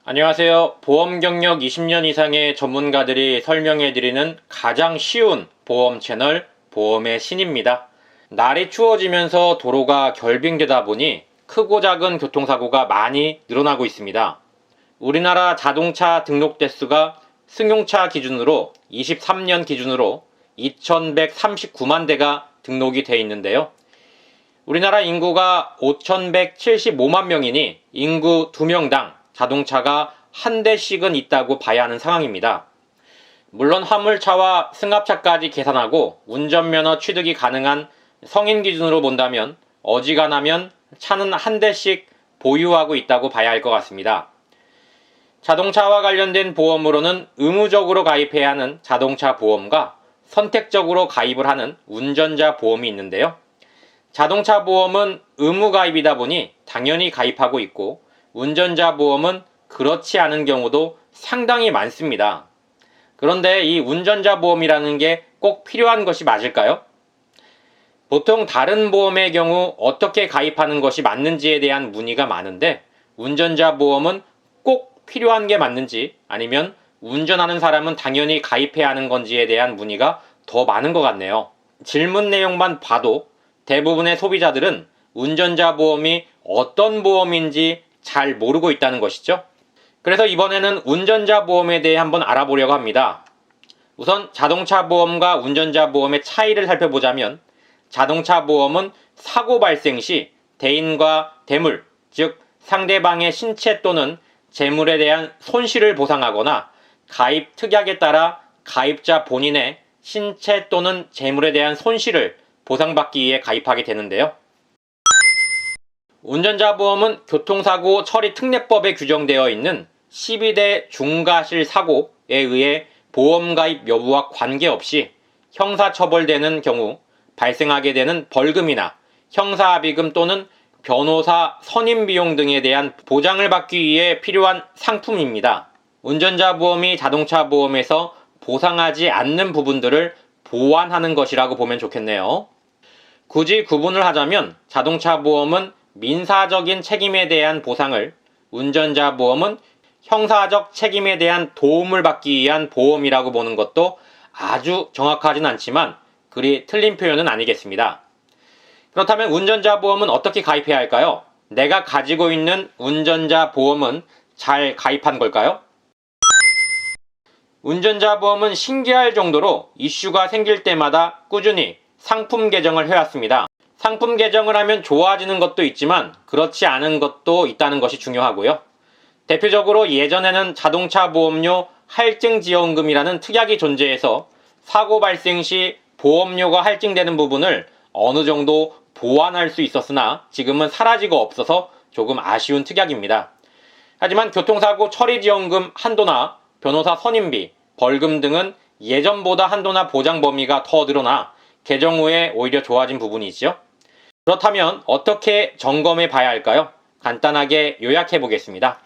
안녕하세요. 보험 경력 20년 이상의 전문가들이 설명해드리는 가장 쉬운 보험 채널 보험의 신입니다. 날이 추워지면서 도로가 결빙되다 보니 크고 작은 교통사고가 많이 늘어나고 있습니다. 우리나라 자동차 등록 대수가 승용차 기준으로 23년 기준으로 2139만 대가 등록이 돼 있는데요. 우리나라 인구가 5175만 명이니 인구 2명당 자동차가 한 대씩은 있다고 봐야 하는 상황입니다. 물론 화물차와 승합차까지 계산하고 운전면허 취득이 가능한 성인 기준으로 본다면 어지간하면 차는 한 대씩 보유하고 있다고 봐야 할 것 같습니다. 자동차와 관련된 보험으로는 의무적으로 가입해야 하는 자동차 보험과 선택적으로 가입을 하는 운전자 보험이 있는데요. 자동차 보험은 의무 가입이다 보니 당연히 가입하고 있고 운전자 보험은 그렇지 않은 경우도 상당히 많습니다. 그런데 이 운전자 보험이라는 게 꼭 필요한 것이 맞을까요? 보통 다른 보험의 경우 어떻게 가입하는 것이 맞는지에 대한 문의가 많은데 운전자 보험은 꼭 필요한 게 맞는지 아니면 운전하는 사람은 당연히 가입해야 하는 건지에 대한 문의가 더 많은 것 같네요. 질문 내용만 봐도 대부분의 소비자들은 운전자 보험이 어떤 보험인지 잘 모르고 있다는 것이죠. 그래서 이번에는 운전자 보험에 대해 한번 알아보려고 합니다. 우선 자동차 보험과 운전자 보험의 차이를 살펴보자면 자동차 보험은 사고 발생 시 대인과 대물, 즉 상대방의 신체 또는 재물에 대한 손실을 보상하거나 가입 특약에 따라 가입자 본인의 신체 또는 재물에 대한 손실을 보상받기 위해 가입하게 되는데요. 운전자 보험은 교통사고 처리 특례법에 규정되어 있는 12대 중과실 사고에 의해 보험 가입 여부와 관계없이 형사처벌되는 경우 발생하게 되는 벌금이나 형사합의금 또는 변호사 선임비용 등에 대한 보장을 받기 위해 필요한 상품입니다. 운전자 보험이 자동차 보험에서 보상하지 않는 부분들을 보완하는 것이라고 보면 좋겠네요. 굳이 구분을 하자면 자동차 보험은 민사적인 책임에 대한 보상을, 운전자 보험은 형사적 책임에 대한 도움을 받기 위한 보험이라고 보는 것도 아주 정확하진 않지만 그리 틀린 표현은 아니겠습니다. 그렇다면 운전자 보험은 어떻게 가입해야 할까요? 내가 가지고 있는 운전자 보험은 잘 가입한 걸까요? 운전자 보험은 신기할 정도로 이슈가 생길 때마다 꾸준히 상품 개정을 해왔습니다. 상품 개정을 하면 좋아지는 것도 있지만 그렇지 않은 것도 있다는 것이 중요하고요. 대표적으로 예전에는 자동차 보험료 할증지원금이라는 특약이 존재해서 사고 발생 시 보험료가 할증되는 부분을 어느 정도 보완할 수 있었으나 지금은 사라지고 없어서 조금 아쉬운 특약입니다. 하지만 교통사고 처리지원금 한도나 변호사 선임비, 벌금 등은 예전보다 한도나 보장 범위가 더 늘어나 개정 후에 오히려 좋아진 부분이죠. 그렇다면 어떻게 점검해 봐야 할까요? 간단하게 요약해 보겠습니다.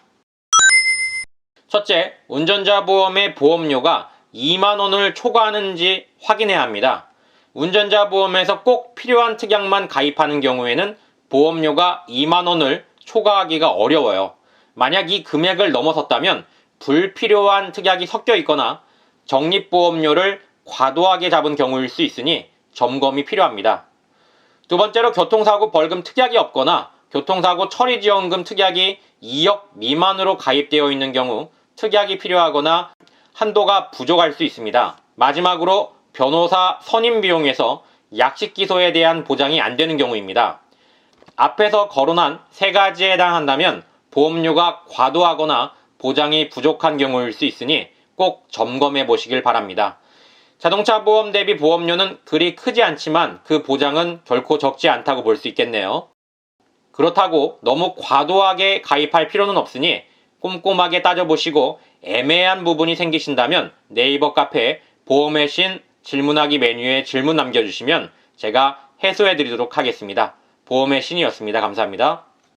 첫째, 운전자 보험의 보험료가 2만원을 초과하는지 확인해야 합니다. 운전자 보험에서 꼭 필요한 특약만 가입하는 경우에는 보험료가 2만원을 초과하기가 어려워요. 만약 이 금액을 넘어섰다면 불필요한 특약이 섞여 있거나 적립보험료를 과도하게 잡은 경우일 수 있으니 점검이 필요합니다. 두 번째로 교통사고 벌금 특약이 없거나 교통사고 처리지원금 특약이 2억 미만으로 가입되어 있는 경우 특약이 필요하거나 한도가 부족할 수 있습니다. 마지막으로 변호사 선임 비용에서 약식 기소에 대한 보장이 안 되는 경우입니다. 앞에서 거론한 세 가지에 해당한다면 보험료가 과도하거나 보장이 부족한 경우일 수 있으니 꼭 점검해 보시길 바랍니다. 자동차 보험 대비 보험료는 그리 크지 않지만 그 보장은 결코 적지 않다고 볼 수 있겠네요. 그렇다고 너무 과도하게 가입할 필요는 없으니 꼼꼼하게 따져보시고 애매한 부분이 생기신다면 네이버 카페 보험의 신 질문하기 메뉴에 질문 남겨주시면 제가 해소해 드리도록 하겠습니다. 보험의 신이었습니다. 감사합니다.